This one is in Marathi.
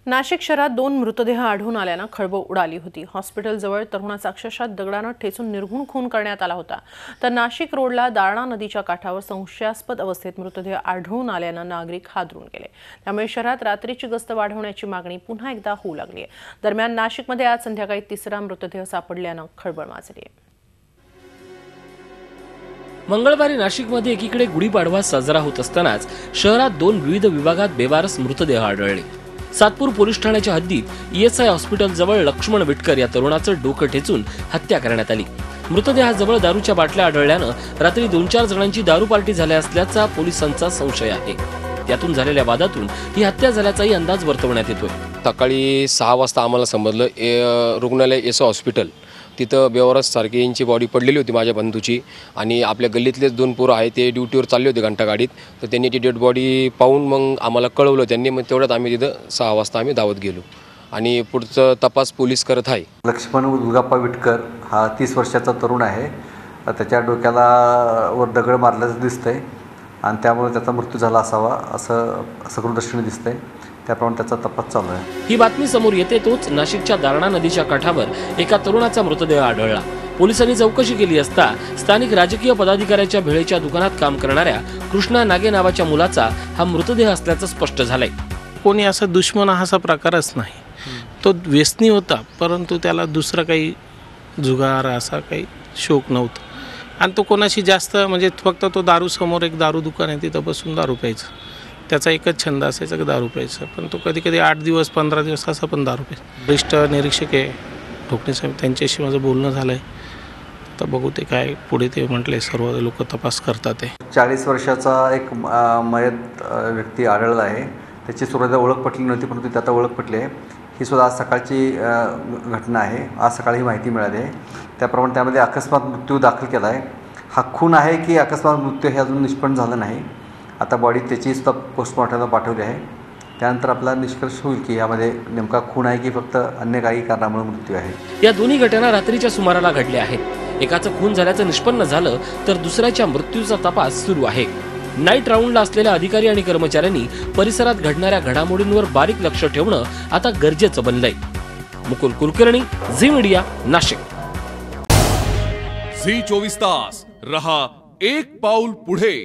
नाशिक शहरात 2 मृतदेह आढळून आल्यानं खळबळ उडाली होती। हॉस्पिटलजवळ तरुणाचा अक्षरशः दगडाने ठेचून निर्घुण खून करण्यात आला होता। तर नाशिक रोडला दारणा नदीच्या काठावर संशयास्पद अवस्थेत मृतदेह आढळून आल्यानं नागरिक हादरून गेले। त्यामुळे शहरात रात्रीची गस्त वाढवण्याची मागणी पुन्हा एकदा होऊ लागली आहे। दरम्यान नाशिकमध्ये आज संध्याकाळी तिसरा मृतदेह सापडल्यानं खळबळ माजली आहे। मंगळवारी नाशिकमध्ये एकीकडे गुढीपाडवा साजरा होत असतानाच शहरात 2 विविध विभागात बेवारस मृतदेह आढळले। सातपूर पोलीस ठाण्याच्या हद्दीत ईएसआय हॉस्पिटल जवळ लक्ष्मण विटकर या तरुणाचं डोकं ठेचून हत्या करण्यात आली। मृतदेहाजवळ दारूच्या बाटल्या आढळल्यानं रात्री 2-4 जणांची दारू पार्टी झाल्या असल्याचा पोलिसांचा संशय आहे। त्यातून झालेल्या वादातून ही हत्या झाल्याचाही अंदाज वर्तवण्यात येतोय। सकाळी 6 वाजता आम्हाला समजलं रुग्णालय ईएसआय हॉस्पिटल तिथं बेवारस सारखी यांची बॉडी पडलेली होती माझ्या बंधूची, आणि आपल्या गल्लीतलेच 2 पोरं आहेत ते ड्युटीवर चालले होते घंटागाडीत, तर त्यांनी ती डेड बॉडी पाहून मग आम्हाला कळवलं त्यांनी। मग तेवढ्यात आम्ही तिथं 6 वाजता आम्ही धावत गेलो आणि पुढचं तपास पोलीस करत आहे। लक्ष्मण दुर्गाप्पा विटकर हा 30 वर्षाचा तरुण आहे। त्याच्या डोक्याला वर दगड मारल्याचं दिसतंय आणि त्यामुळे त्याचा मृत्यू झाला असावा असं सकृदृष्टीने दिसतंय। त्याप्रमाणे त्याचा तपास चालू आहे। ही बातमी समोर येते तोच नाशिकच्या दारणा नदीच्या काठावर एका तरुणाचा मृतदेह आढळला। पोलिसांनी चौकशी केली असता स्थानिक राजकीय पदाधिकाऱ्याच्या भेळेच्या दुकानात काम करणाऱ्या कृष्णा नागे नावाच्या मुलाचा हा मृतदेह असल्याचं स्पष्ट झालंय। कोणी असा दुश्मन असा प्रकारच नाही, तो व्यसनी होता, परंतु त्याला दुसरा काही जुगार असा काही शौक नव्हता आणि तो कोणाशी जास्त म्हणजे फक्त तो दारू समोर एक दारू दुकान आहे तिथं बसून दारू प्यायचं, त्याचा एकच छंद असायचा की दारू प्यायचा। पण तो कधी कधी 8 दिवस 15 दिवस असा पण दारू प्यायचा। वरिष्ठ निरीक्षक आहे ढोकणे साहेब, त्यांच्याशी माझं बोलणं झालं आहे। आता बघू ते काय पुढे ते म्हटले, सर्व लोक तपास करतात आहे। 40 वर्षाचा एक मयत व्यक्ती आढळला आहे। त्याची सुरुवातीला ओळख पटली नव्हती, परंतु त्यात ओळख पटली आहे। ही सुद्धा आज सकाळची घटना आहे। आज सकाळी ही माहिती मिळाली आहे। त्याप्रमाणे त्यामध्ये अकस्मात मृत्यू दाखल केला आहे। हा खून आहे की अकस्मात मृत्यू हे अजून निष्पन्न झालं नाही। आता बॉडी त्याची सुद्धा पोस्टमॉर्टमला पाठवली आहे। त्यानंतर आपला निष्कर्ष होईल की यामध्ये नेमका खून आहे की फक्त अन्य काही कारणामुळे मृत्यू आहे। या दोन्ही घटना रात्रीच्या सुमाराला घडल्या आहेत। एकाचं खून झाल्याचं निष्पन्न झालं तर दुसऱ्याच्या मृत्यूचा तपास सुरू आहे। नाईट राऊंडला असलेल्या अधिकारी आणि कर्मचाऱ्यांनी परिसरात घडणाऱ्या घडामोडींवर बारीक लक्ष ठेवणं आता गरजेचं बनलंय। मुकुल कुलकर्णी, झी मीडिया, नाशिक। झी 24 तास रहा एक पाऊल पुढे।